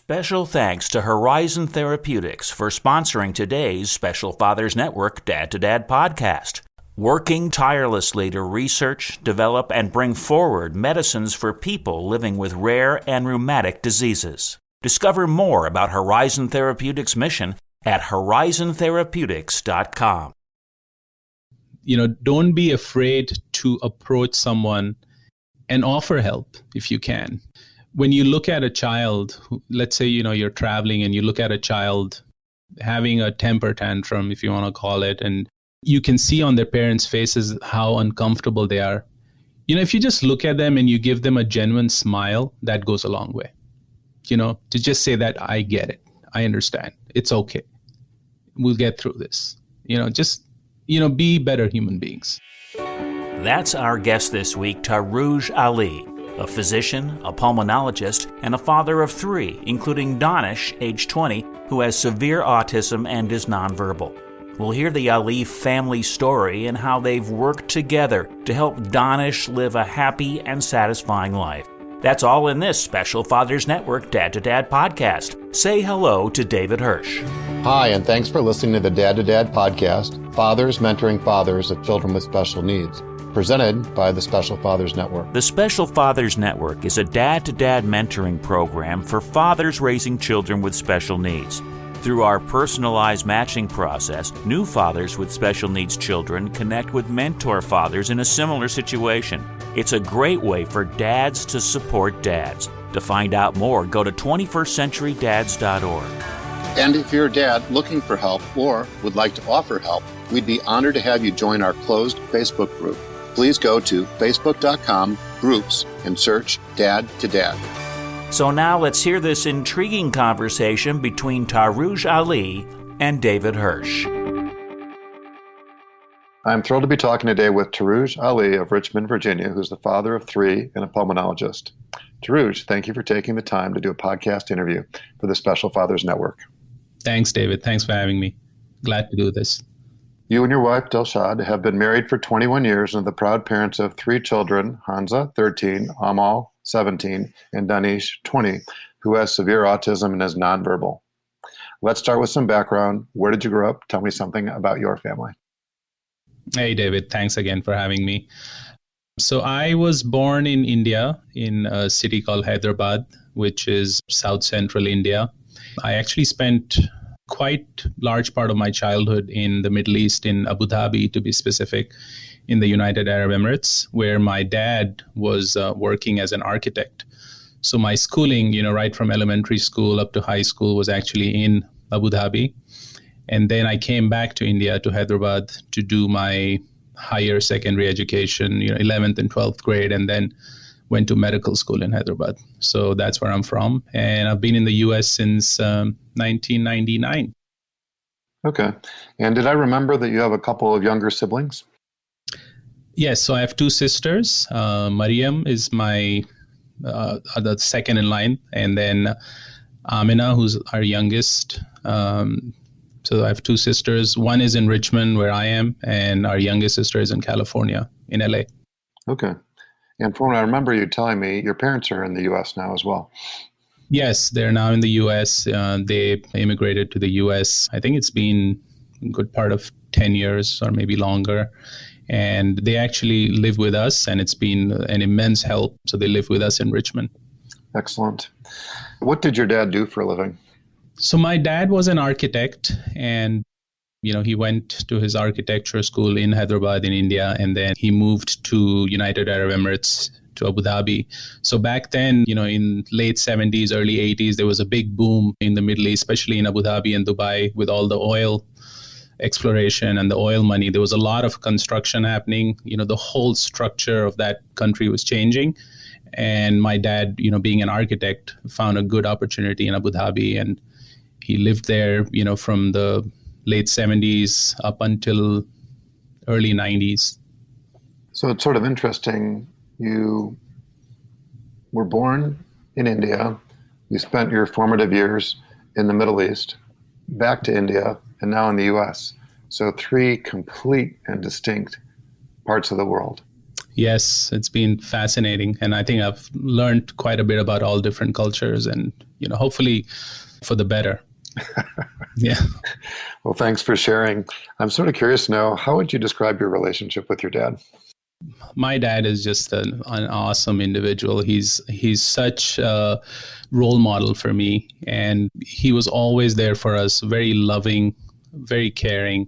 Special thanks to Horizon Therapeutics for sponsoring today's Special Fathers Network Dad to Dad podcast. Working tirelessly to research, develop, and bring forward medicines for people living with rare and rheumatic diseases. Discover more about Horizon Therapeutics' mission at horizontherapeutics.com. Don't be afraid to approach someone and offer help if you can. When you look at a child, let's say, you're traveling and you look at a child having a temper tantrum, if you want to call it, and you can see on their parents' faces how uncomfortable they are. If you just look at them and you give them a genuine smile, that goes a long way. To just say that, I get it. I understand. It's okay. We'll get through this. Be better human beings. That's our guest this week, Taruj Ali, a physician, a pulmonologist, and a father of 3, including Daanish, age 20, who has severe autism and is nonverbal. We'll hear the Ali family story and how they've worked together to help Daanish live a happy and satisfying life. That's all in this Special Fathers Network Dad to Dad podcast. Say hello to David Hirsch. Hi, and thanks for listening to the Dad to Dad podcast, Fathers Mentoring Fathers of Children with Special Needs, presented by the Special Fathers Network. The Special Fathers Network is a dad-to-dad mentoring program for fathers raising children with special needs. Through our personalized matching process, new fathers with special needs children connect with mentor fathers in a similar situation. It's a great way for dads to support dads. To find out more, go to 21stcenturydads.org. And if you're a dad looking for help or would like to offer help, we'd be honored to have you join our closed Facebook group. Please go to facebook.com/groups and search Dad to Dad. So now let's hear this intriguing conversation between Taruj Ali and David Hirsch. I'm thrilled to be talking today with Taruj Ali of Richmond, Virginia, who's the father of 3 and a pulmonologist. Taruj, thank you for taking the time to do a podcast interview for the Special Fathers Network. Thanks, David. Thanks for having me. Glad to do this. You and your wife, Dilshad, have been married for 21 years and are the proud parents of 3 children, Hansa, 13, Amal, 17, and Daanish, 20, who has severe autism and is nonverbal. Let's start with some background. Where did you grow up? Tell me something about your family. Hey, David. Thanks again for having me. So I was born in India, in a city called Hyderabad, which is south central India. I actually spent quite large part of my childhood in the Middle East, in Abu Dhabi to be specific, in the United Arab Emirates, where my dad was working as an architect. So my schooling, right from elementary school up to high school was actually in Abu Dhabi. And then I came back to India, to Hyderabad, to do my higher secondary education, 11th and 12th grade, and then went to medical school in Hyderabad. So that's where I'm from. And I've been in the U.S. since 1999. Okay. And did I remember that you have a couple of younger siblings? Yes. So I have 2 sisters. Mariam is my the second in line. And then Amina, who's our youngest. So I have 2 sisters. One is in Richmond, where I am, and our youngest sister is in California, in LA. Okay. And from what I remember you telling me, your parents are in the U.S. now as well. Yes, they're now in the U.S. They immigrated to the U.S. I think it's been a good part of 10 years or maybe longer. And they actually live with us, and it's been an immense help. So they live with us in Richmond. Excellent. What did your dad do for a living? So my dad was an architect, and he went to his architecture school in Hyderabad in India, and then he moved to United Arab Emirates, to Abu Dhabi. So back then, in late 70s, early 80s, there was a big boom in the Middle East, especially in Abu Dhabi and Dubai, with all the oil exploration and the oil money. There was a lot of construction happening. The whole structure of that country was changing. And my dad, being an architect, found a good opportunity in Abu Dhabi, and he lived there, from the late 70s up until early 90s. So it's sort of interesting. You were born in India. You spent your formative years in the Middle East, back to India, and now in the U.S. So 3 complete and distinct parts of the world. Yes, it's been fascinating. And I think I've learned quite a bit about all different cultures and, hopefully for the better. Yeah. Well, thanks for sharing. I'm sort of curious to know, how would you describe your relationship with your dad? My dad is just an awesome individual. He's such a role model for me, and he was always there for us, very loving, very caring,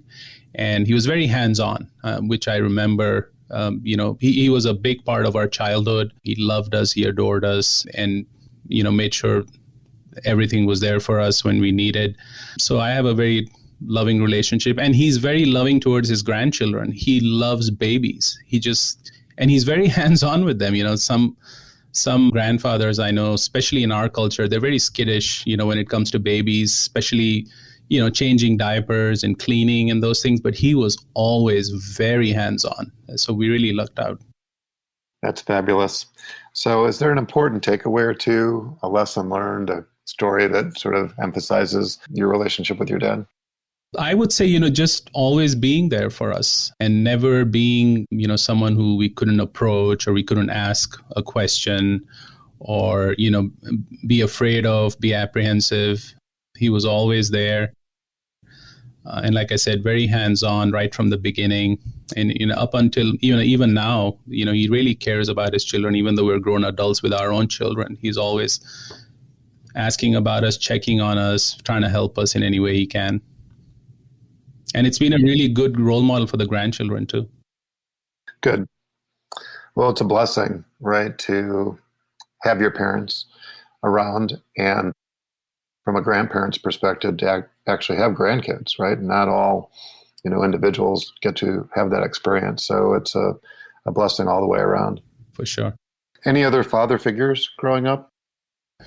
and he was very hands-on, which I remember. He was a big part of our childhood. He loved us, he adored us, and made sure everything was there for us when we needed. So I have a very loving relationship, and he's very loving towards his grandchildren. He loves babies. And he's very hands-on with them. Some grandfathers I know, especially in our culture, they're very skittish, when it comes to babies, especially, changing diapers and cleaning and those things. But he was always very hands-on. So we really lucked out. That's fabulous. So is there an important takeaway or two, a lesson learned, a story that sort of emphasizes your relationship with your dad? I would say, just always being there for us and never being, someone who we couldn't approach or we couldn't ask a question or, be afraid of, be apprehensive. He was always there. And like I said, very hands-on right from the beginning. And, up until, even now, he really cares about his children, even though we're grown adults with our own children. He's always asking about us, checking on us, trying to help us in any way he can. And it's been a really good role model for the grandchildren too. Good. Well, it's a blessing, right, to have your parents around, and from a grandparent's perspective, to actually have grandkids, right? Not all, individuals get to have that experience. So it's a blessing all the way around. For sure. Any other father figures growing up?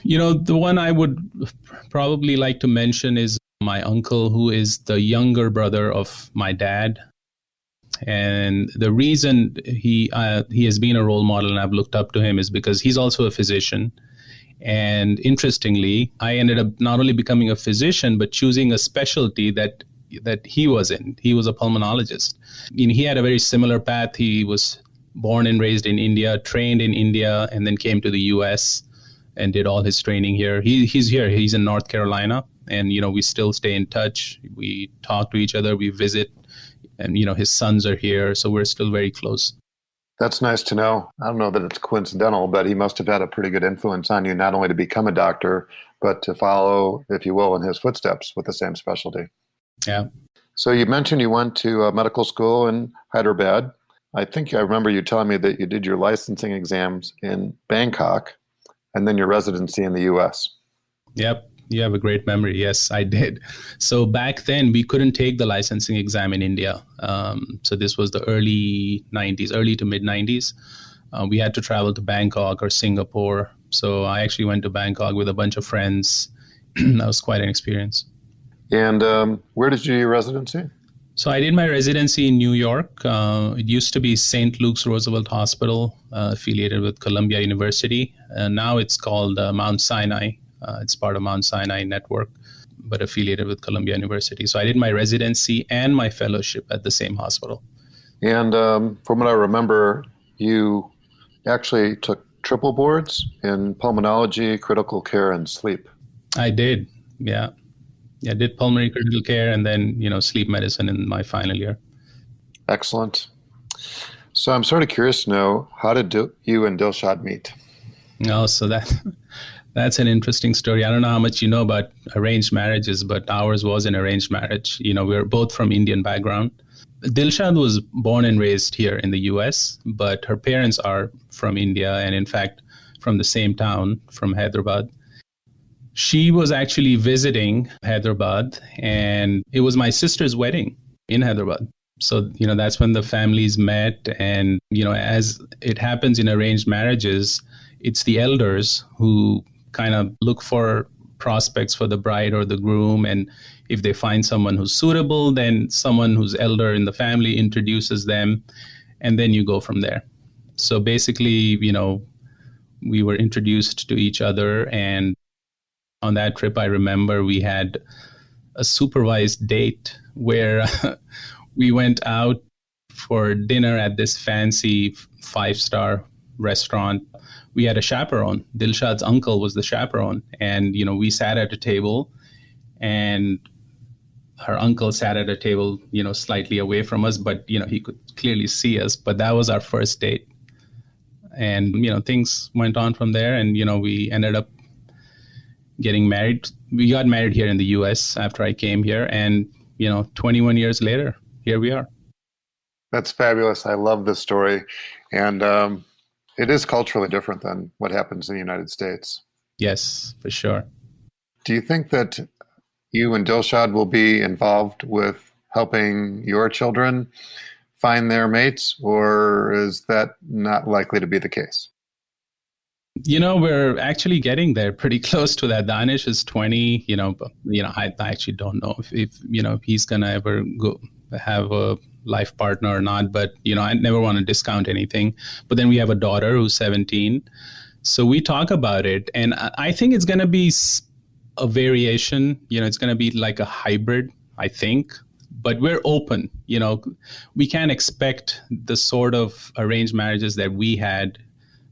The one I would probably like to mention is my uncle, who is the younger brother of my dad. And the reason he has been a role model and I've looked up to him is because he's also a physician. And interestingly, I ended up not only becoming a physician, but choosing a specialty that he was in. He was a pulmonologist. He had a very similar path. He was born and raised in India, trained in India, and then came to the US and did all his training here. He's here. He's in North Carolina. And, we still stay in touch. We talk to each other. We visit. And, his sons are here. So we're still very close. That's nice to know. I don't know that it's coincidental, but he must have had a pretty good influence on you, not only to become a doctor, but to follow, if you will, in his footsteps with the same specialty. Yeah. So you mentioned you went to medical school in Hyderabad. I think I remember you telling me that you did your licensing exams in Bangkok and then your residency in the U.S. Yep. You have a great memory. Yes, I did. So back then, we couldn't take the licensing exam in India. So this was the early to mid 90s. We had to travel to Bangkok or Singapore. So I actually went to Bangkok with a bunch of friends. That was quite an experience. And where did you do your residency? So I did my residency in New York. It used to be St. Luke's Roosevelt Hospital, affiliated with Columbia University. Now it's called Mount Sinai. It's part of Mount Sinai network, but affiliated with Columbia University. So I did my residency and my fellowship at the same hospital. And from what I remember, you actually took triple boards in pulmonology, critical care, and sleep. I did, yeah. I did pulmonary critical care and then, sleep medicine in my final year. Excellent. So I'm sort of curious to know, how did you and Dilshad meet? So that's an interesting story. I don't know how much you know about arranged marriages, but ours was an arranged marriage. We were both from Indian background. Dilshad was born and raised here in the US, but her parents are from India and in fact from the same town, from Hyderabad. She was actually visiting Hyderabad and it was my sister's wedding in Hyderabad. So, that's when the families met. And, as it happens in arranged marriages, it's the elders who kind of look for prospects for the bride or the groom. And if they find someone who's suitable, then someone who's elder in the family introduces them. And then you go from there. So basically, we were introduced to each other. And on that trip, I remember we had a supervised date where we went out for dinner at this fancy 5-star restaurant. We had a chaperone. Dilshad's uncle was the chaperone. And, we sat at a table, and her uncle sat at a table, slightly away from us, but, he could clearly see us. But that was our first date. And, things went on from there. And, we ended up getting married. We got married here in the US after I came here. And, 21 years later, here we are. That's fabulous. I love this story. And it is culturally different than what happens in the United States. Yes, for sure. Do you think that you and Dilshad will be involved with helping your children find their mates, or is that not likely to be the case? We're actually getting there, pretty close to that. Daanish is 20. I actually don't know if he's gonna ever go have a life partner or not. But I never want to discount anything. But then we have a daughter who's 17, so we talk about it, and I think it's gonna be a variation. It's gonna be like a hybrid, I think. But we're open. We can't expect the sort of arranged marriages that we had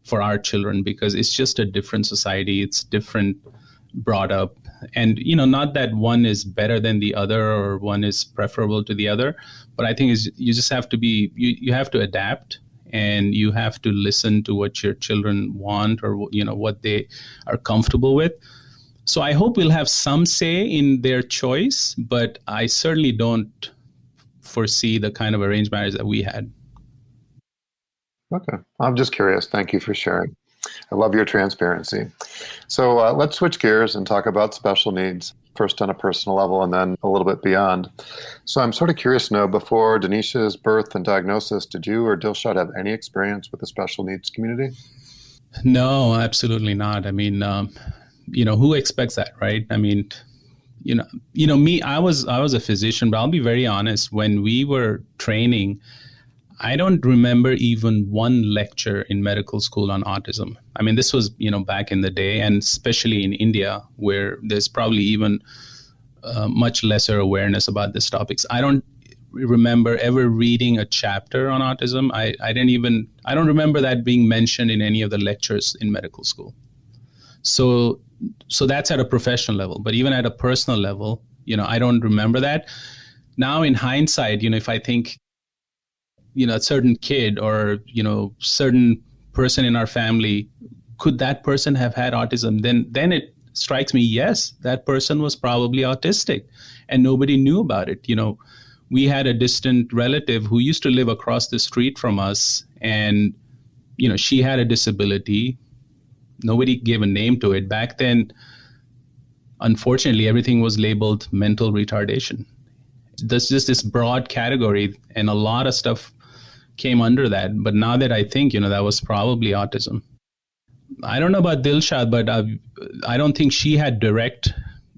for our children, because it's just a different society. It's different brought up. And, not that one is better than the other or one is preferable to the other, but I think you just have to you have to adapt, and you have to listen to what your children want, or, what they are comfortable with. So I hope we'll have some say in their choice, but I certainly don't foresee the kind of arranged marriage that we had. Okay. I'm just curious. Thank you for sharing. I love your transparency. So let's switch gears and talk about special needs, first on a personal level and then a little bit beyond. So I'm sort of curious to know, before Danish's birth and diagnosis, did you or Dilshad have any experience with the special needs community? No, absolutely not. I mean, who expects that, right? I mean, me, I was a physician, but I'll be very honest. When we were training, I don't remember even one lecture in medical school on autism. I mean, this was, back in the day, and especially in India, where there's probably even much lesser awareness about these topics. I don't remember ever reading a chapter on autism. I don't remember that being mentioned in any of the lectures in medical school. So that's at a professional level, but even at a personal level, I don't remember that. Now in hindsight, if I think, a certain kid or, certain person in our family, could that person have had autism? Then it strikes me, yes, that person was probably autistic and nobody knew about it. We had a distant relative who used to live across the street from us, and, she had a disability. Nobody gave a name to it. Back then, unfortunately, everything was labeled mental retardation. There's just this broad category, and a lot of stuff came under that. But now that I think, that was probably autism. I don't know about Dilshad, but I don't think she had direct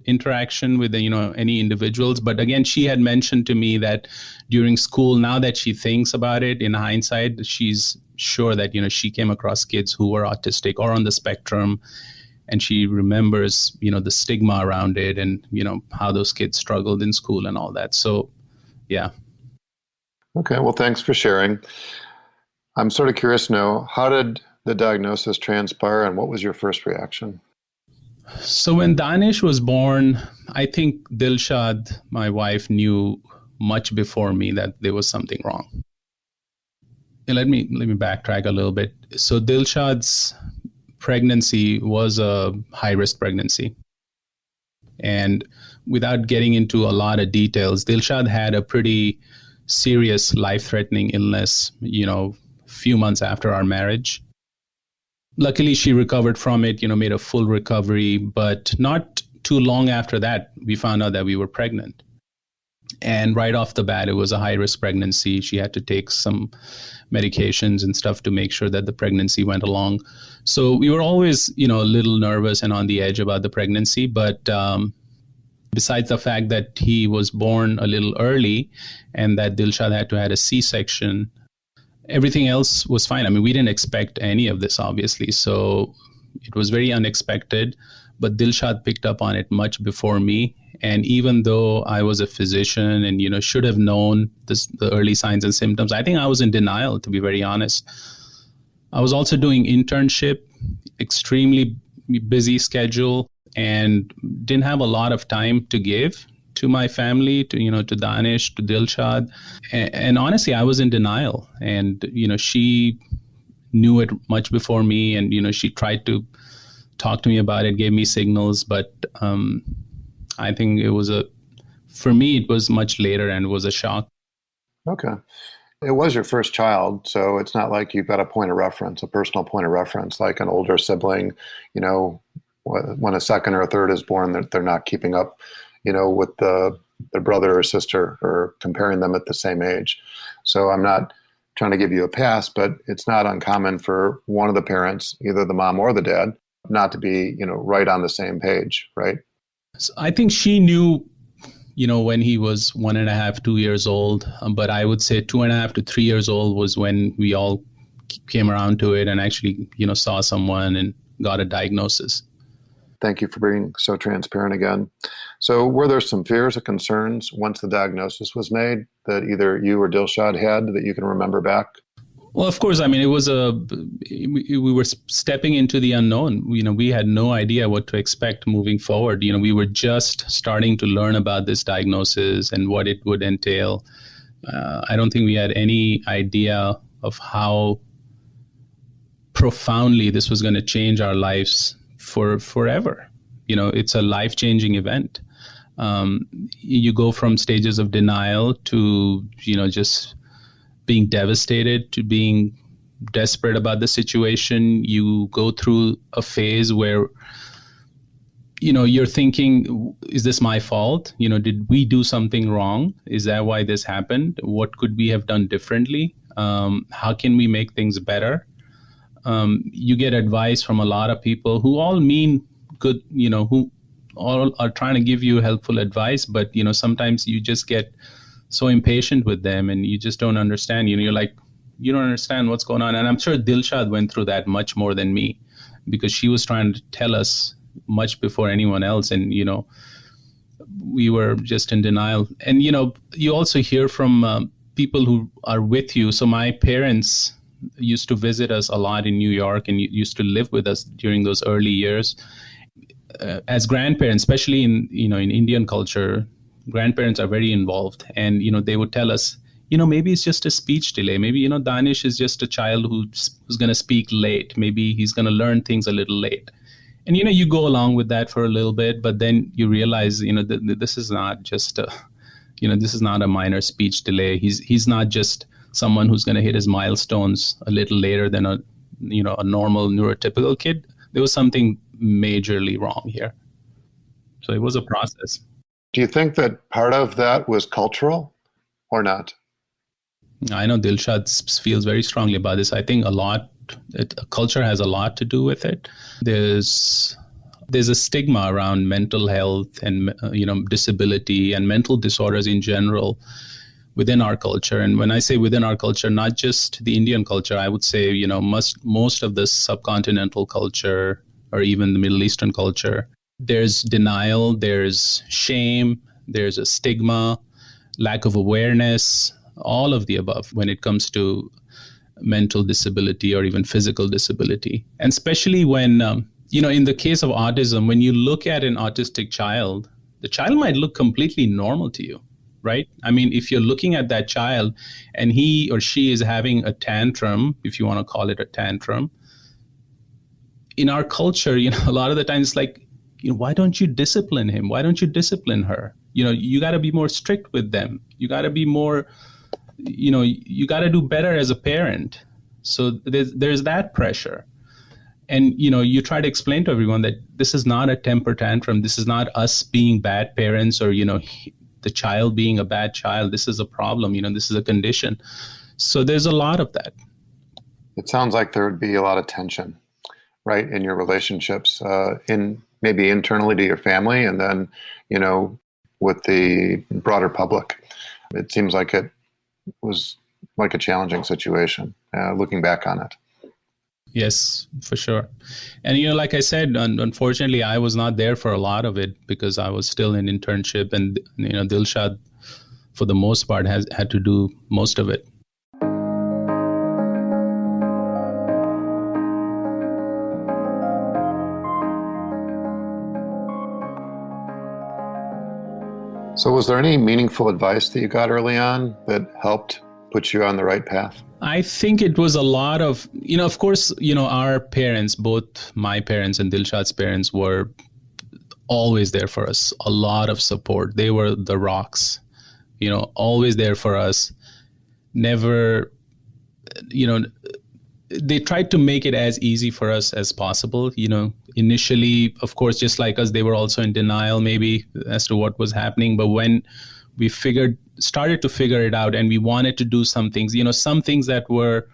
interaction with, any individuals. But again, she had mentioned to me that during school, now that she thinks about it in hindsight, she's sure that, she came across kids who were autistic or on the spectrum. And she remembers, the stigma around it and, how those kids struggled in school and all that. So, yeah. Okay, well, thanks for sharing. I'm sort of curious to know, how did the diagnosis transpire and what was your first reaction? So when Daanish was born, I think Dilshad, my wife, knew much before me that there was something wrong. And let me backtrack a little bit. So Dilshad's pregnancy was a high-risk pregnancy. And without getting into a lot of details, Dilshad had a pretty serious life-threatening illness, few months after our marriage. Luckily, she recovered from it, made a full recovery, but not too long after that, we found out that we were pregnant. And right off the bat, it was a high-risk pregnancy. She had to take some medications and stuff to make sure that the pregnancy went along. So we were always, a little nervous and on the edge about the pregnancy, but besides the fact that he was born a little early and that Dilshad had to have a C-section, everything else was fine. I mean, we didn't expect any of this, obviously. So it was very unexpected. but Dilshad picked up on it much before me. And even though I was a physician and, should have known the early signs and symptoms, I think I was in denial, to be very honest. I was also doing internship, extremely busy schedule, and didn't have a lot of time to give to my family, to Daanish, to Dilshad. And honestly, I was in denial. And, she knew it much before me. And, she tried to talk to me about it, gave me signals. But I think for me, it was much later and was a shock. Okay. It was your first child, so it's not like you've got a point of reference, a personal point of reference, like an older sibling. When a second or a third is born, they're not keeping up, with their brother or sister or comparing them at the same age. So I'm not trying to give you a pass, but it's not uncommon for one of the parents, either the mom or the dad, not to be, right on the same page, right? So I think she knew, when he was 1.5, 2 years old. But I would say 2.5 to 3 years old was when we all came around to it and actually, saw someone and got a diagnosis. Thank you for being so transparent again. So were there some fears or concerns once the diagnosis was made that either you or Dilshad had that you can remember back? Well, of course, we were stepping into the unknown. We had no idea what to expect moving forward. We were just starting to learn about this diagnosis and what it would entail. I don't think we had any idea of how profoundly this was going to change our lives for forever. It's a life-changing event. You go from stages of denial to, just being devastated to being desperate about the situation. You go through a phase where, you're thinking, is this my fault? Did we do something wrong? Is that why this happened? What could we have done differently? How can we make things better? You get advice from a lot of people who all mean good, who all are trying to give you helpful advice, but, sometimes you just get so impatient with them and you just don't understand. You're like, you don't understand what's going on. And I'm sure Dilshad went through that much more than me, because she was trying to tell us much before anyone else. And, we were just in denial. And, you also hear from people who are with you. So my parents used to visit us a lot in New York and used to live with us during those early years. As grandparents, especially in Indian culture, grandparents are very involved, and they would tell us, maybe it's just a speech delay. Maybe Daanish is just a child who's going to speak late. Maybe he's going to learn things a little late. And you go along with that for a little bit, but then you realize this is not just this is not a minor speech delay. He's not just someone who's going to hit his milestones a little later than a normal neurotypical kid. There was something majorly wrong here. So it was a process. Do you think that part of that was cultural or not? I know Dilshad feels very strongly about this. I think culture has a lot to do with it. There's a stigma around mental health and disability and mental disorders in general within our culture. And when I say within our culture, not just the Indian culture, I would say most of the subcontinental culture or even the Middle Eastern culture. There's denial, there's shame, there's a stigma, lack of awareness, all of the above when it comes to mental disability or even physical disability. And especially when, in the case of autism, when you look at an autistic child, the child might look completely normal to you, right? If you're looking at that child and he or she is having a tantrum, if you want to call it a tantrum, in our culture, a lot of the times it's like, why don't you discipline him? Why don't you discipline her? You got to be more strict with them. You got to be more, you got to do better as a parent. So there's that pressure. And, you try to explain to everyone that this is not a temper tantrum. This is not us being bad parents or, the child being a bad child. This is a problem. This is a condition. So there's a lot of that. It sounds like there would be a lot of tension, right, in your relationships, maybe internally to your family, and then, with the broader public. It seems like it was like a challenging situation, looking back on it. Yes, for sure. And, like I said, unfortunately, I was not there for a lot of it because I was still in internship, and, Dilshad, for the most part, has had to do most of it. So was there any meaningful advice that you got early on that helped put you on the right path? I think it was a lot of, of course, our parents, both my parents and Dilshad's parents, were always there for us. A lot of support. They were the rocks, always there for us. Never, they tried to make it as easy for us as possible. Initially, of course, just like us, they were also in denial maybe as to what was happening. But when we started to figure it out, and we wanted to do some things, some things that were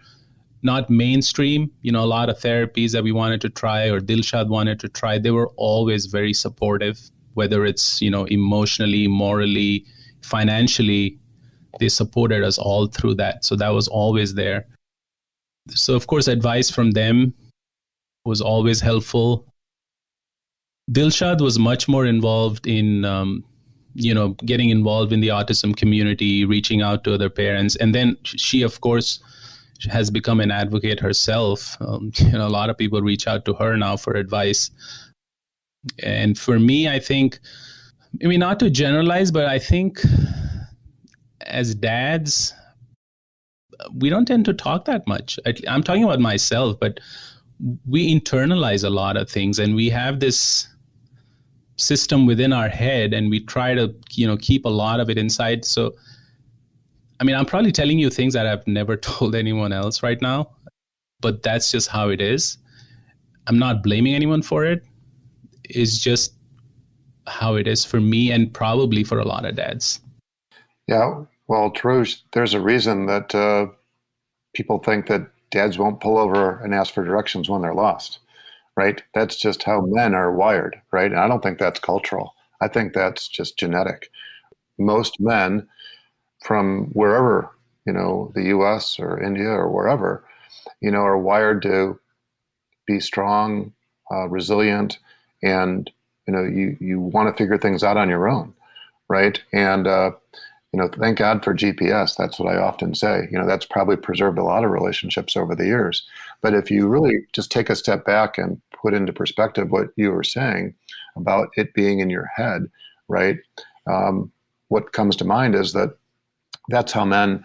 not mainstream, a lot of therapies that we wanted to try or Dilshad wanted to try, they were always very supportive, whether it's, emotionally, morally, financially, they supported us all through that. So that was always there. So, of course, advice from them was always helpful. Dilshad was much more involved in, getting involved in the autism community, reaching out to other parents. And then she, of course, has become an advocate herself. A lot of people reach out to her now for advice. And for me, I think, not to generalize, but I think as dads, we don't tend to talk that much. I'm talking about myself, but we internalize a lot of things, and we have this system within our head, and we try to, keep a lot of it inside. So, I'm probably telling you things that I've never told anyone else right now, but that's just how it is. I'm not blaming anyone for it. It's just how it is for me, and probably for a lot of dads. Yeah. Well, Taruj, there's a reason that people think that dads won't pull over and ask for directions when they're lost, right? That's just how men are wired, right? And I don't think that's cultural. I think that's just genetic. Most men from wherever, the US or India or wherever, are wired to be strong, resilient, and, you want to figure things out on your own, right? And, thank God for GPS. That's what I often say. That's probably preserved a lot of relationships over the years. But if you really just take a step back and put into perspective what you were saying about it being in your head, right? What comes to mind is that that's how men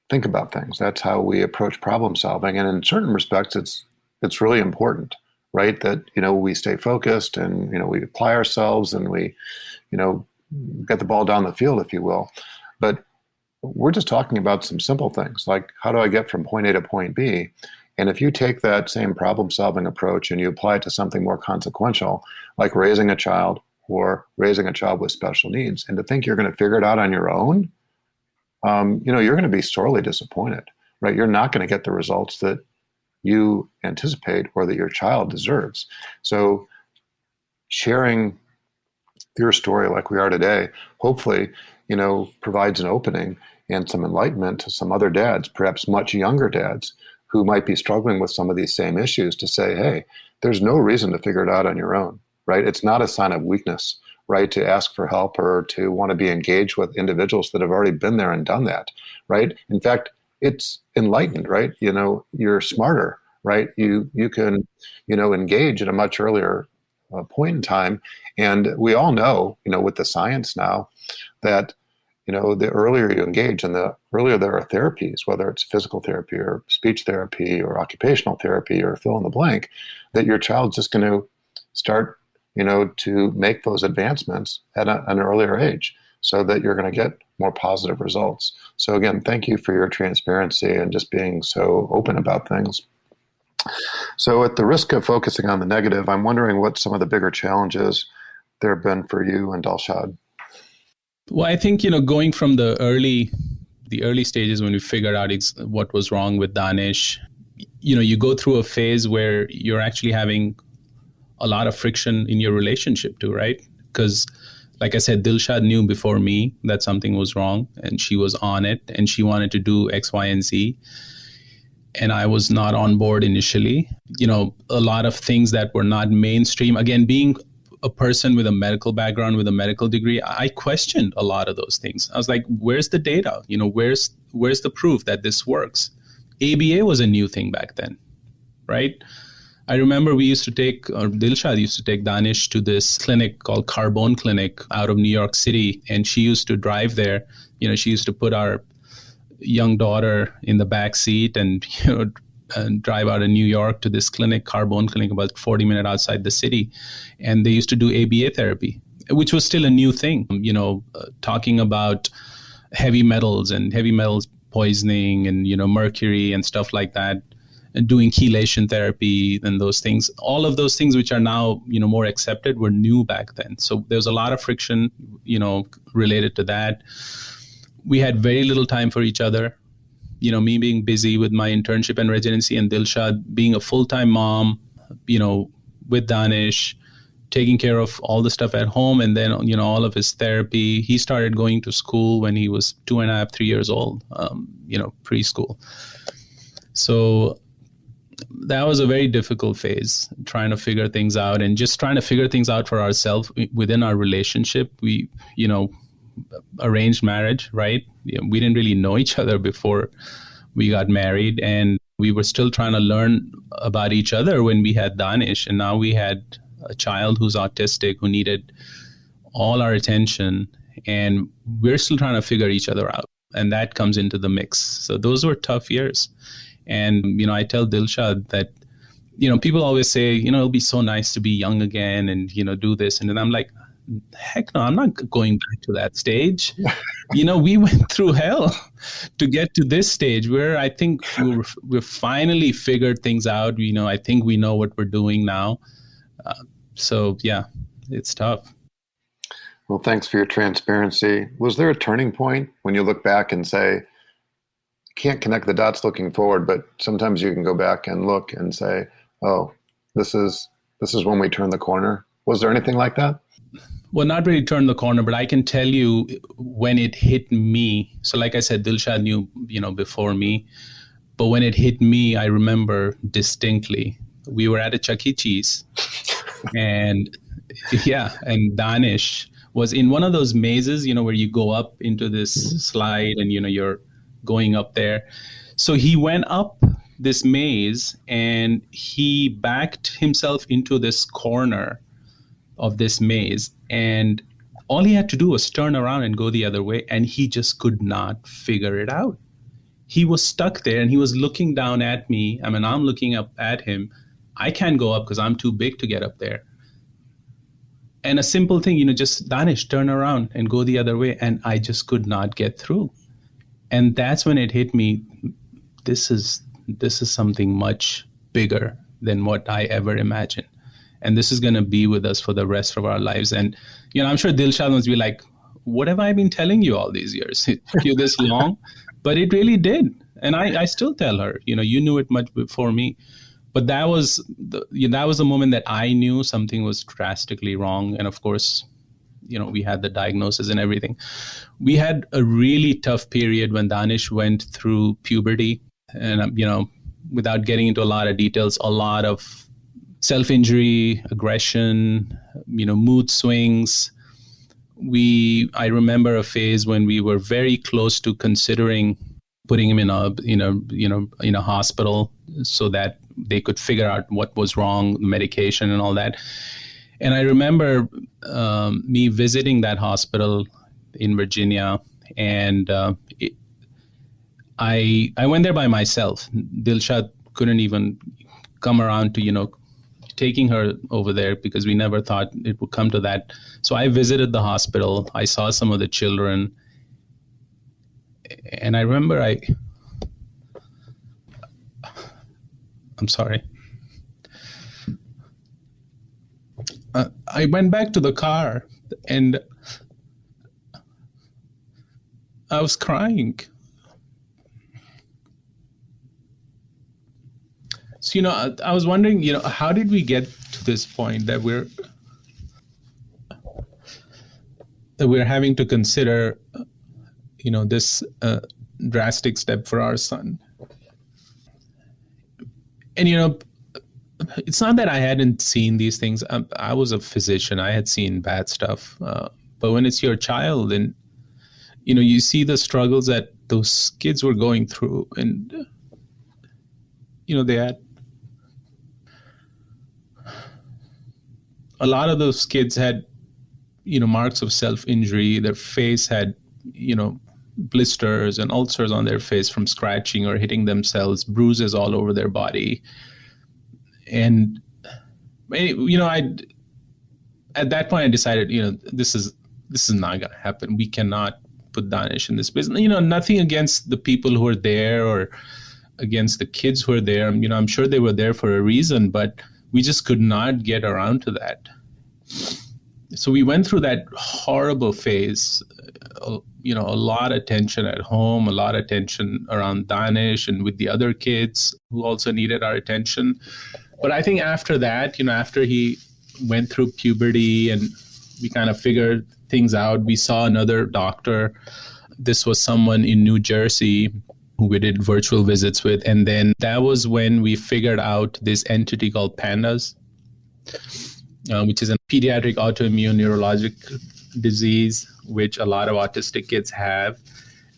think about things. That's how we approach problem solving. And in certain respects, it's really important, right? That, we stay focused and, we apply ourselves and we, get the ball down the field, if you will. But we're just talking about some simple things like, how do I get from point A to point B? And if you take that same problem solving approach and you apply it to something more consequential, like raising a child or raising a child with special needs, and to think you're going to figure it out on your own, you're going to be sorely disappointed, right? You're not going to get the results that you anticipate or that your child deserves. So sharing your story like we are today, hopefully, provides an opening and some enlightenment to some other dads, perhaps much younger dads who might be struggling with some of these same issues, to say, hey, there's no reason to figure it out on your own, right? It's not a sign of weakness, right, to ask for help or to want to be engaged with individuals that have already been there and done that, right? In fact, it's enlightened, right? You're smarter, right? You can, engage at a much earlier point in time. And we all know, with the science now, that, the earlier you engage and the earlier there are therapies, whether it's physical therapy or speech therapy or occupational therapy or fill in the blank, that your child's just going to start, to make those advancements at an earlier age so that you're going to get more positive results. So again, thank you for your transparency and just being so open about things. So at the risk of focusing on the negative, I'm wondering what some of the bigger challenges there have been for you and Dilshad. Well, I think, going from the early stages when we figured out what was wrong with Daanish, you go through a phase where you're actually having a lot of friction in your relationship too, right? Because like I said, Dilshad knew before me that something was wrong and she was on it and she wanted to do X, Y, and Z. and I was not on board initially. A lot of things that were not mainstream. Again, being a person with a medical background, with a medical degree, I questioned a lot of those things. I was like, where's the data? Where's the proof that this works? ABA was a new thing back then, right? I remember Dilshad used to take Daanish to this clinic called Carbone Clinic out of New York City. And she used to drive there. She used to put our young daughter in the back seat and, and drive out of New York to this clinic, Carbone Clinic, about 40 minutes outside the city. And they used to do ABA therapy, which was still a new thing, talking about heavy metals poisoning and, mercury and stuff like that. And doing chelation therapy and those things, all of those things which are now, more accepted were new back then. So there was a lot of friction, related to that. We had very little time for each other. Me being busy with my internship and residency, and Dilshad being a full-time mom, with Daanish, taking care of all the stuff at home, and then, all of his therapy. He started going to school when he was 2.5, 3 years old, preschool. So that was a very difficult phase, trying to figure things out and just trying to figure things out for ourselves within our relationship. We, arranged marriage, right? We didn't really know each other before we got married, and we were still trying to learn about each other when we had Daanish. And now we had a child who's autistic, who needed all our attention, and we're still trying to figure each other out. And that comes into the mix. So those were tough years. And, I tell Dilshad that, people always say, it'll be so nice to be young again and, do this. And then I'm like, heck no, I'm not going back to that stage. We went through hell to get to this stage where I think we've finally figured things out. I think we know what we're doing now. So, yeah, it's tough. Well, thanks for your transparency. Was there a turning point when you look back and say, can't connect the dots looking forward, but sometimes you can go back and look and say, oh, this is when we turn the corner? Was there anything like that? Well, not really turn the corner, but I can tell you when it hit me. So like I said, Dilshad knew, before me, but when it hit me, I remember distinctly. We were at a Chuck E. Cheese and Daanish was in one of those mazes, where you go up into this slide and, you're going up there. So he went up this maze and he backed himself into this corner of this maze. And all he had to do was turn around and go the other way. And he just could not figure it out. He was stuck there and he was looking down at me. I mean, I'm looking up at him. I can't go up because I'm too big to get up there. And a simple thing, just Daanish, turn around and go the other way. And I just could not get through. And that's when it hit me. This is something much bigger than what I ever imagined. And this is going to be with us for the rest of our lives. And, I'm sure Dilshad must be like, what have I been telling you all these years? It took you this long, but it really did. And I still tell her, you knew it much before me. But that was the moment that I knew something was drastically wrong. And of course, we had the diagnosis and everything. We had a really tough period when Daanish went through puberty. And, without getting into a lot of details, a lot of self-injury, aggression, mood swings. I remember a phase when we were very close to considering putting him in a hospital so that they could figure out what was wrong, the medication and all that. And I remember me visiting that hospital in Virginia, and I went there by myself. Dilshad couldn't even come around to, taking her over there because we never thought it would come to that. So I visited the hospital. I saw some of the children. And I remember I'm sorry. I went back to the car and I was crying. So, I was wondering, how did we get to this point that we're having to consider, this drastic step for our son? And, it's not that I hadn't seen these things. I was a physician. I had seen bad stuff. But when it's your child and, you see the struggles that those kids were going through, and, they had a lot of those kids had, marks of self-injury. Their face had, blisters and ulcers on their face from scratching or hitting themselves, bruises all over their body. And, at that point I decided, this is not going to happen. We cannot put Daanish in this business. Nothing against the people who are there or against the kids who are there. I'm sure they were there for a reason, but we just could not get around to that. So we went through that horrible phase, a lot of tension at home, a lot of tension around Daanish and with the other kids who also needed our attention. But I think after that, after he went through puberty and we kind of figured things out, we saw another doctor. This was someone in New Jersey who we did virtual visits with. And then that was when we figured out this entity called PANDAS, which is a pediatric autoimmune neurologic disease, which a lot of autistic kids have.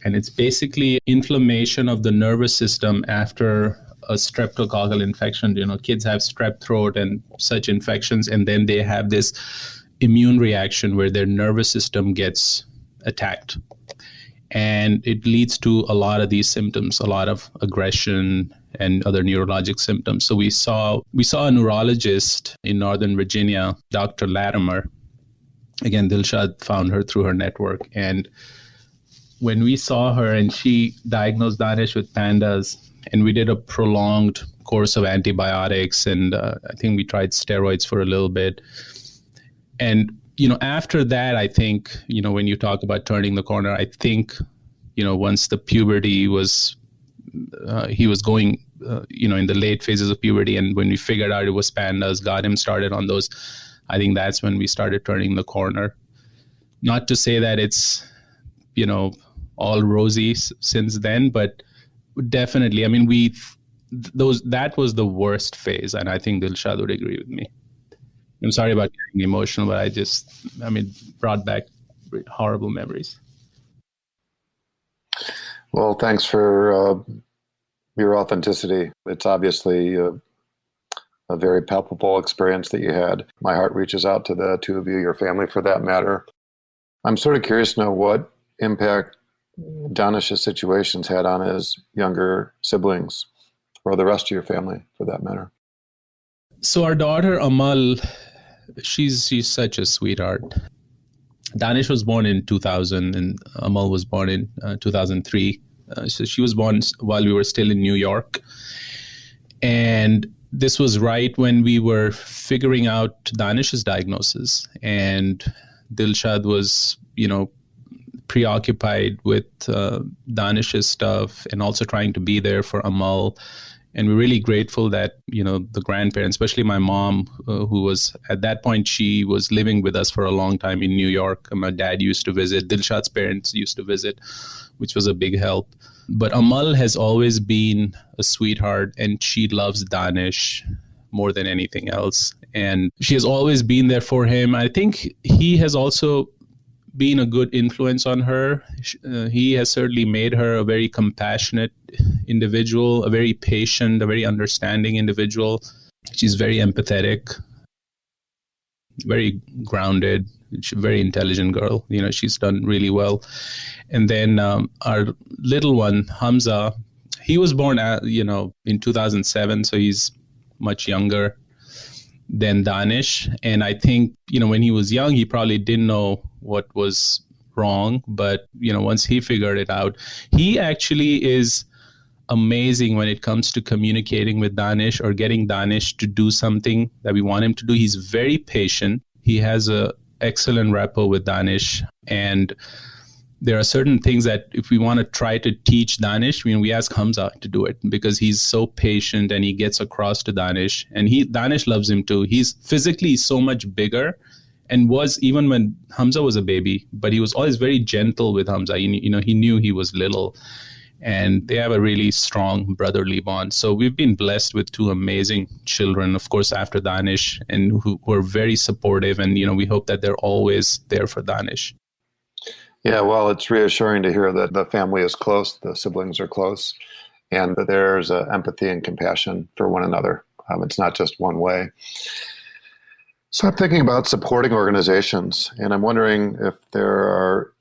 And it's basically inflammation of the nervous system after a streptococcal infection. Kids have strep throat and such infections, and then they have this immune reaction where their nervous system gets attacked. And it leads to a lot of these symptoms, a lot of aggression and other neurologic symptoms. So we saw a neurologist in Northern Virginia, Dr. Latimer. Again, Dilshad found her through her network. And when we saw her and she diagnosed Daanish with PANDAS, and we did a prolonged course of antibiotics, and I think we tried steroids for a little bit. And, after that, I think, when you talk about turning the corner, I think, once the puberty was, he was going, in the late phases of puberty, and when we figured out it was PANDAS, got him started on those, I think that's when we started turning the corner. Not to say that it's, all rosy since then, but definitely, that was the worst phase, and I think Dilshad would agree with me. I'm sorry about getting emotional, but brought back horrible memories. Well, thanks for your authenticity. It's obviously a very palpable experience that you had. My heart reaches out to the two of you, your family for that matter. I'm sort of curious to know what impact Daanish's situations had on his younger siblings or the rest of your family for that matter. So our daughter Amal, she's such a sweetheart. Daanish was born in 2000 and Amal was born in 2003. So she was born while we were still in New York. And this was right when we were figuring out Daanish's diagnosis. And Dilshad was, preoccupied with Daanish's stuff and also trying to be there for Amal. And we're really grateful that, the grandparents, especially my mom, who was, at that point, she was living with us for a long time in New York. My dad used to visit. Dilshad's parents used to visit, which was a big help. But Amal has always been a sweetheart, and she loves Daanish more than anything else. And she has always been there for him. I think he has also been a good influence on her. He has certainly made her a very compassionate individual, a very patient, a very understanding individual. She's very empathetic, very grounded, she's a very intelligent girl. She's done really well. And then our little one, Hamza, he was born in 2007, so he's much younger than Daanish. And I think, when he was young, he probably didn't know what was wrong. But, once he figured it out, he actually is amazing when it comes to communicating with Daanish or getting Daanish to do something that we want him to do. He's very patient. He has a excellent rapport with Daanish. And there are certain things that if we want to try to teach Daanish, we ask Hamza to do it because he's so patient and he gets across to Daanish. And Daanish loves him too. He's physically so much bigger and was even when Hamza was a baby, but he was always very gentle with Hamza. He knew he was little. and they have a really strong brotherly bond. So we've been blessed with two amazing children, of course, after Daanish, and who are very supportive. And, we hope that they're always there for Daanish. Yeah, well, it's reassuring to hear that the family is close, the siblings are close, and that there's empathy and compassion for one another. It's not just one way. So I'm thinking about supporting organizations, and I'm wondering if there are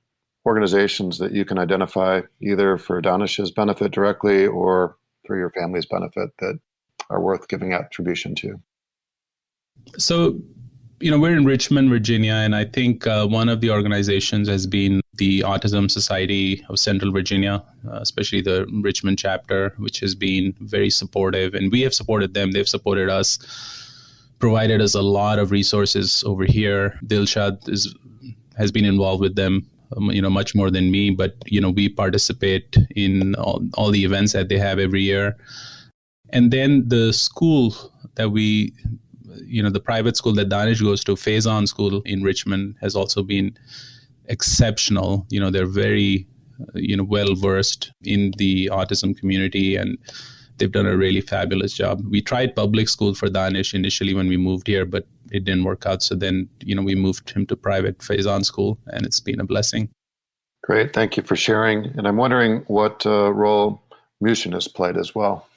organizations that you can identify either for Daanish's benefit directly or for your family's benefit that are worth giving attribution to. So, we're in Richmond, Virginia, and I think one of the organizations has been the Autism Society of Central Virginia, especially the Richmond chapter, which has been very supportive, and we have supported them. They've supported us, provided us a lot of resources over here. Dilshad has been involved with them, much more than me, but, we participate in all the events that they have every year. And then the school that the private school that Daanish goes to, Faison School in Richmond, has also been exceptional. They're very, well-versed in the autism community, and they've done a really fabulous job. We tried public school for Daanish initially when we moved here, but it didn't work out. So then, we moved him to private Faison School, and it's been a blessing. Great. Thank you for sharing. And I'm wondering what role MUHSEN has played as well.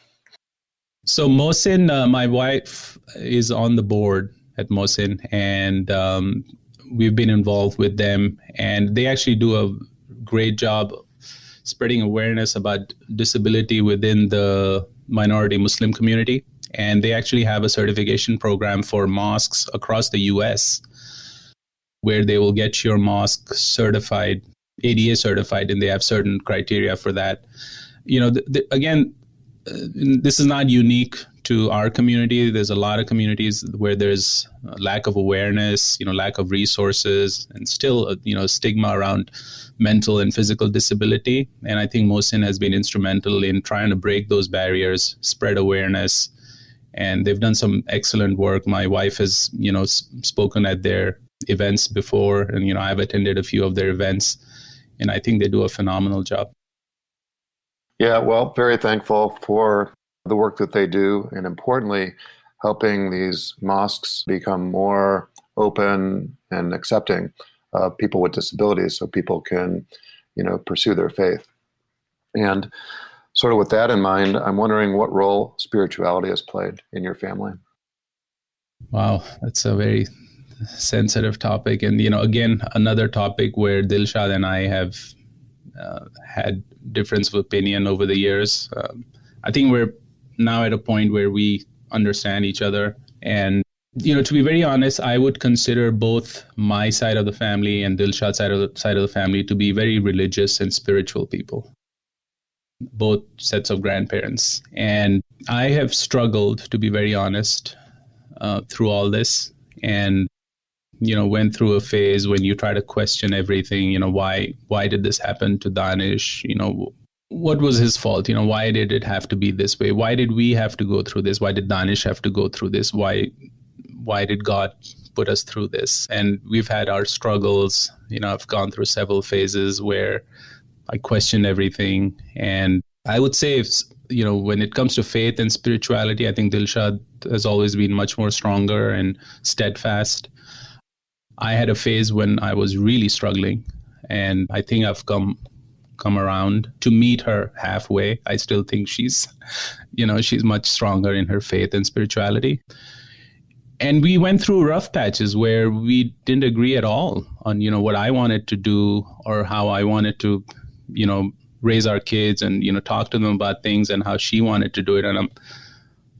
So MUHSEN, my wife is on the board at MUHSEN, and we've been involved with them. And they actually do a great job spreading awareness about disability within the minority Muslim community. And they actually have a certification program for mosques across the U.S. where they will get your mosque certified, ADA certified, and they have certain criteria for that. Again, this is not unique to our community. There's a lot of communities where there's a lack of awareness, lack of resources, and still, stigma around mental and physical disability. And I think MUHSEN has been instrumental in trying to break those barriers, spread awareness, and they've done some excellent work. My wife has, spoken at their events before, and, I've attended a few of their events, and I think they do a phenomenal job. Yeah, well, very thankful for the work that they do, and importantly, helping these mosques become more open and accepting of people with disabilities so people can, pursue their faith. And sort of with that in mind, I'm wondering what role spirituality has played in your family. Wow, that's a very sensitive topic. And, again, another topic where Dilshad and I have had difference of opinion over the years. I think we're now at a point where we understand each other. And, to be very honest, I would consider both my side of the family and Dilshad's side of the family to be very religious and spiritual people, both sets of grandparents. And I have struggled, to be very honest, through all this. And went through a phase when you try to question everything, why did this happen to Daanish? What was his fault? Why did it have to be this way? Why did we have to go through this? Why did Daanish have to go through this? Why did God put us through this? And we've had our struggles. I've gone through several phases where I question everything. And I would say, when it comes to faith and spirituality, I think Dilshad has always been much more stronger and steadfast. I had a phase when I was really struggling, and I think I've come around to meet her halfway. I still think she's much stronger in her faith and spirituality. And we went through rough patches where we didn't agree at all on, what I wanted to do or how I wanted to, raise our kids and, talk to them about things and how she wanted to do it. And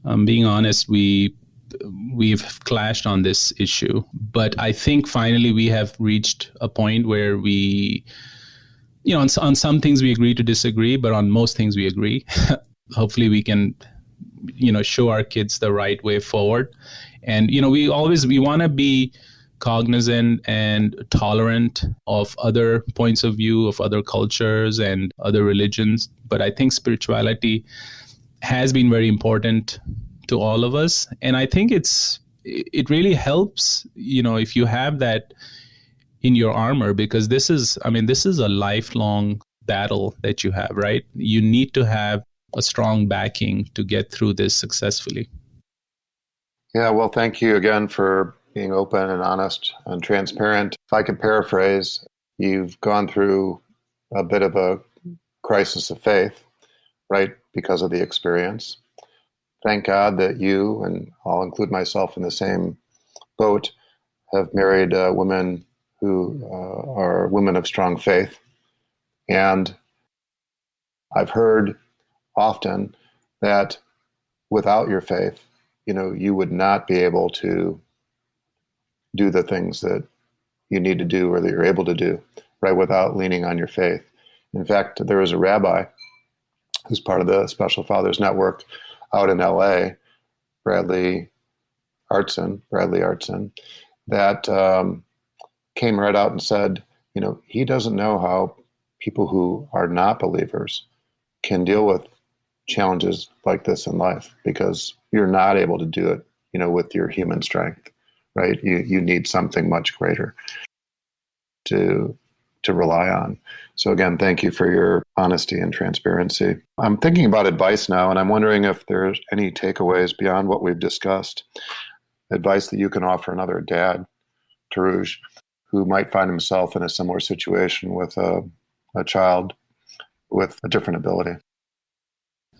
I'm being honest, we've clashed on this issue, but I think finally we have reached a point where we, on some things we agree to disagree, but on most things we agree. Hopefully we can, show our kids the right way forward. And, we want to be cognizant and tolerant of other points of view, of other cultures and other religions. But I think spirituality has been very important to all of us. And I think it really helps, if you have that in your armor, because this is a lifelong battle that you have, right? You need to have a strong backing to get through this successfully. Yeah, well, thank you again for being open and honest and transparent. If I could paraphrase, you've gone through a bit of a crisis of faith, right, because of the experience. Thank God that you, and I'll include myself in the same boat, have married women who are women of strong faith. And I've heard often that without your faith, you would not be able to do the things that you need to do or that you're able to do, right, without leaning on your faith. In fact, there was a rabbi who's part of the Special Fathers Network out in LA, Bradley Artson, that came right out and said, he doesn't know how people who are not believers can deal with challenges like this in life, because you're not able to do it, with your human strength, right? You need something much greater to rely on. So again, thank you for your honesty and transparency. I'm thinking about advice now, and I'm wondering if there's any takeaways beyond what we've discussed, advice that you can offer another dad, Taruj, who might find himself in a similar situation with a child with a different ability.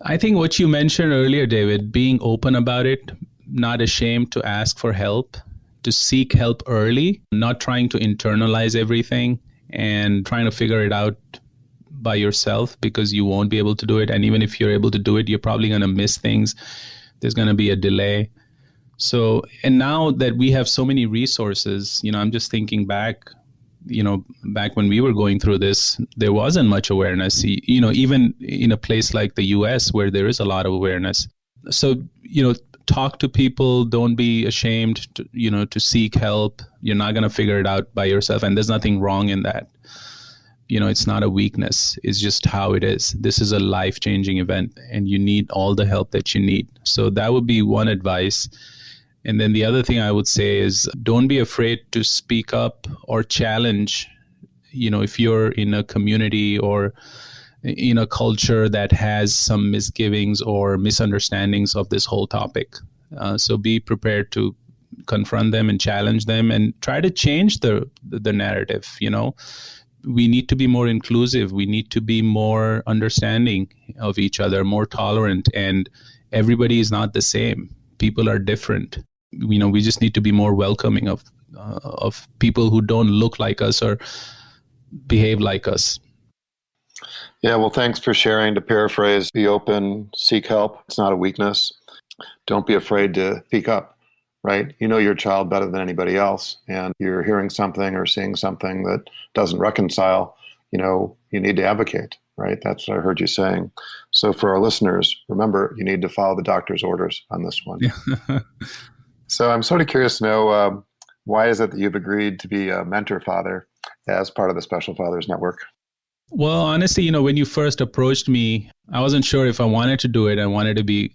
I think what you mentioned earlier, David, being open about it, not ashamed to ask for help, to seek help early, not trying to internalize everything and trying to figure it out by yourself, because you won't be able to do it. And even if you're able to do it, you're probably going to miss things. There's going to be a delay. So, and now that we have so many resources, I'm just thinking back, back when we were going through this, there wasn't much awareness, even in a place like the US where there is a lot of awareness. So, talk to people, don't be ashamed to seek help. You're not going to figure it out by yourself. And there's nothing wrong in that. It's not a weakness. It's just how it is. This is a life-changing event and you need all the help that you need. So that would be one advice. And then the other thing I would say is don't be afraid to speak up or challenge, if you're in a community or in a culture that has some misgivings or misunderstandings of this whole topic. So be prepared to confront them and challenge them and try to change the narrative. We need to be more inclusive. We need to be more understanding of each other, more tolerant, and everybody is not the same. People are different. We just need to be more welcoming of people who don't look like us or behave like us. Yeah, well, thanks for sharing. To paraphrase, be open, seek help. It's not a weakness. Don't be afraid to speak up, right? You know your child better than anybody else, and you're hearing something or seeing something that doesn't reconcile, you need to advocate, right? That's what I heard you saying. So for our listeners, remember, you need to follow the doctor's orders on this one. So I'm sort of curious to know, why is it that you've agreed to be a mentor father as part of the Special Fathers Network? Well, honestly, when you first approached me, I wasn't sure if I wanted to do it. I wanted to be,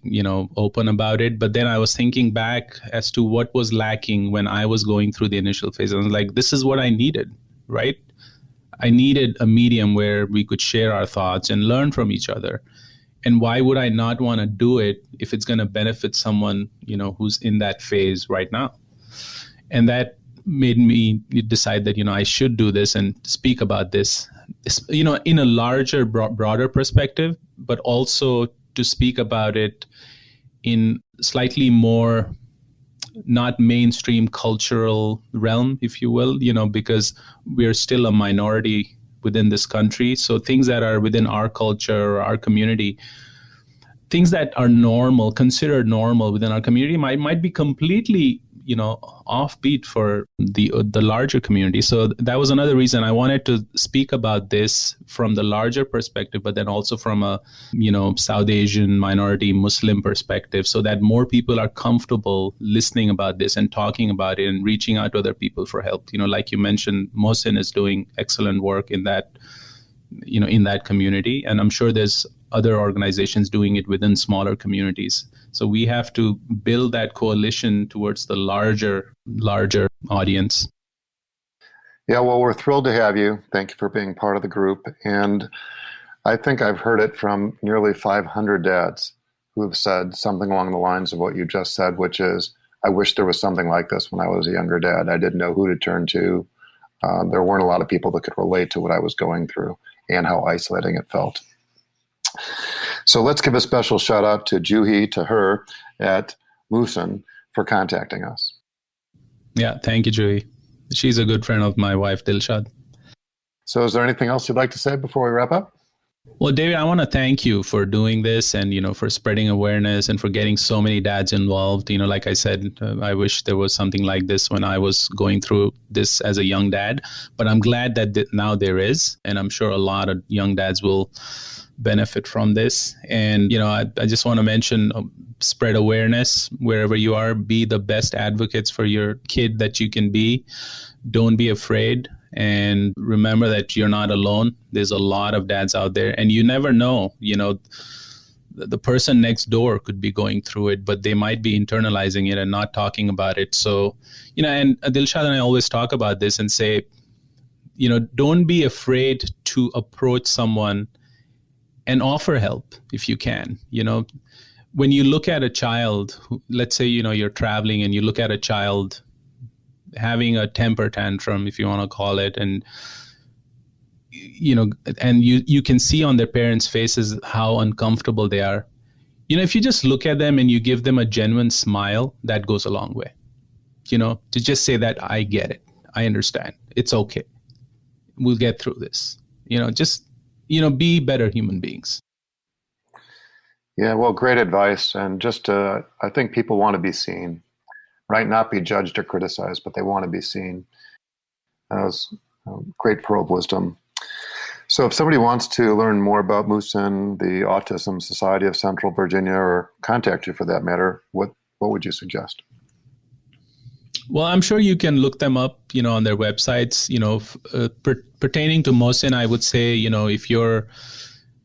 open about it. But then I was thinking back as to what was lacking when I was going through the initial phase. I was like, this is what I needed, right? I needed a medium where we could share our thoughts and learn from each other. And why would I not want to do it if it's going to benefit someone, who's in that phase right now? And that made me decide that, I should do this and speak about this, in a larger, broader perspective, but also to speak about it in slightly more not mainstream cultural realm, if you will, because we're still a minority within this country. So things that are within our culture or our community, things that are normal, considered normal within our community might be completely, offbeat for the larger community. So that was another reason I wanted to speak about this from the larger perspective, but then also from a, South Asian minority Muslim perspective, so that more people are comfortable listening about this and talking about it and reaching out to other people for help. Like you mentioned, MUHSEN is doing excellent work in that, in that community. And I'm sure there's other organizations doing it within smaller communities. So we have to build that coalition towards the larger audience. Yeah, well, we're thrilled to have you. Thank you for being part of the group. And I think I've heard it from nearly 500 dads who have said something along the lines of what you just said, which is, I wish there was something like this when I was a younger dad. I didn't know who to turn to. There weren't a lot of people that could relate to what I was going through and how isolating it felt. So let's give a special shout out to Juhi, to her at MUHSEN for contacting us. Yeah, thank you, Juhi. She's a good friend of my wife, Dilshad. So is there anything else you'd like to say before we wrap up? Well, David, I want to thank you for doing this and, for spreading awareness and for getting so many dads involved. Like I said, I wish there was something like this when I was going through this as a young dad, but I'm glad that now there is, and I'm sure a lot of young dads will benefit from this. And, I just want to mention, spread awareness wherever you are, be the best advocates for your kid that you can be. Don't be afraid. And remember that you're not alone. There's a lot of dads out there, and you never know, the person next door could be going through it, but they might be internalizing it and not talking about it. So, and Dilshad and I always talk about this and say, don't be afraid to approach someone and offer help if you can. When you look at a child, let's say, you're traveling and you look at a child having a temper tantrum, if you want to call it, and you can see on their parents' faces how uncomfortable they are. If you just look at them and you give them a genuine smile, that goes a long way. To just say that, I get it, I understand, it's okay, we'll get through this. Be better human beings. Yeah, well, great advice. And just I think people want to be seen. Right? Not be judged or criticized, but they want to be seen. That was a great pearl of wisdom. So if somebody wants to learn more about MUHSEN, the Autism Society of Central Virginia, or contact you for that matter, what would you suggest? Well, I'm sure you can look them up, on their websites. Pertaining to MUHSEN, I would say,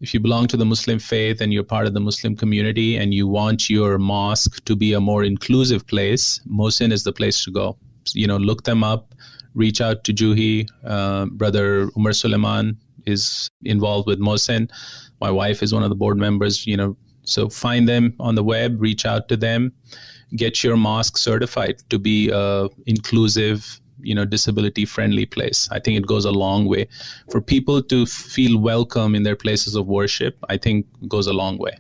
if you belong to the Muslim faith and you're part of the Muslim community and you want your mosque to be a more inclusive place, MUHSEN is the place to go. Look them up, reach out to Juhi. Brother Umar Suleiman is involved with MUHSEN. My wife is one of the board members, so find them on the web, reach out to them, get your mosque certified to be inclusive, disability-friendly place. I think it goes a long way. For people to feel welcome in their places of worship, I think goes a long way.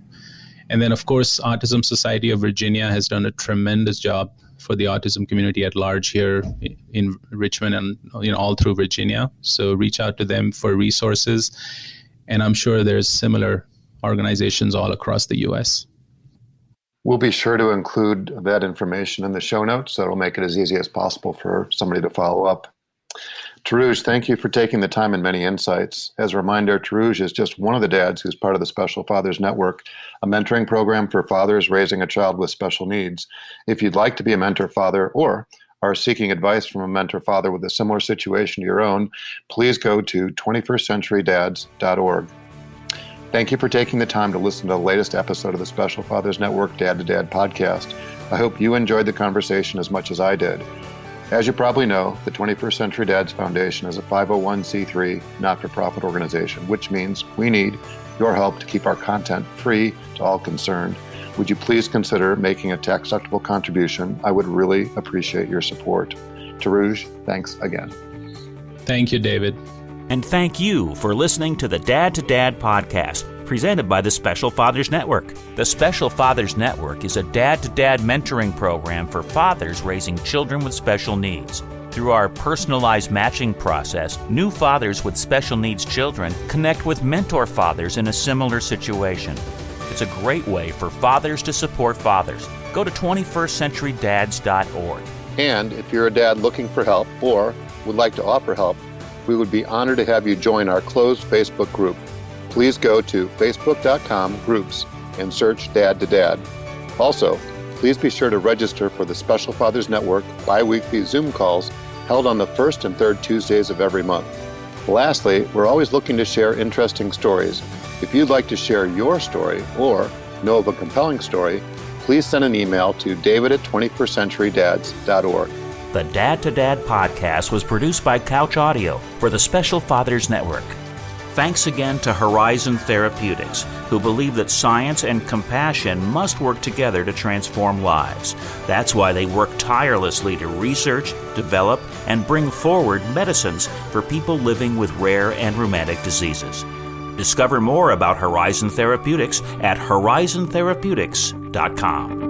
And then, of course, Autism Society of Virginia has done a tremendous job for the autism community at large here in Richmond and all through Virginia. So reach out to them for resources. And I'm sure there's similar organizations all across the U.S. We'll be sure to include that information in the show notes, so it'll make it as easy as possible for somebody to follow up. Taruj, thank you for taking the time and many insights. As a reminder, Taruj is just one of the dads who's part of the Special Fathers Network, a mentoring program for fathers raising a child with special needs. If you'd like to be a mentor father or are seeking advice from a mentor father with a similar situation to your own, please go to 21stcenturydads.org. Thank you for taking the time to listen to the latest episode of the Special Fathers Network Dad to Dad podcast. I hope you enjoyed the conversation as much as I did. As you probably know, the 21st Century Dads Foundation is a 501c3 not-for-profit organization, which means we need your help to keep our content free to all concerned. Would you please consider making a tax-deductible contribution? I would really appreciate your support. Taruj, thanks again. Thank you, David. And thank you for listening to the Dad to Dad podcast, presented by the Special Fathers Network. The Special Fathers Network is a dad-to-dad mentoring program for fathers raising children with special needs. Through our personalized matching process, new fathers with special needs children connect with mentor fathers in a similar situation. It's a great way for fathers to support fathers. Go to 21stcenturydads.org. And if you're a dad looking for help or would like to offer help, we would be honored to have you join our closed Facebook group. Please go to facebook.com/groups and search Dad to Dad. Also, please be sure to register for the Special Fathers Network bi-weekly Zoom calls held on the first and third Tuesdays of every month. Lastly, we're always looking to share interesting stories. If you'd like to share your story or know of a compelling story, please send an email to david@21stcenturydads.org. The Dad to Dad podcast was produced by Couch Audio for the Special Fathers Network. Thanks again to Horizon Therapeutics, who believe that science and compassion must work together to transform lives. That's why they work tirelessly to research, develop, and bring forward medicines for people living with rare and rheumatic diseases. Discover more about Horizon Therapeutics at horizontherapeutics.com.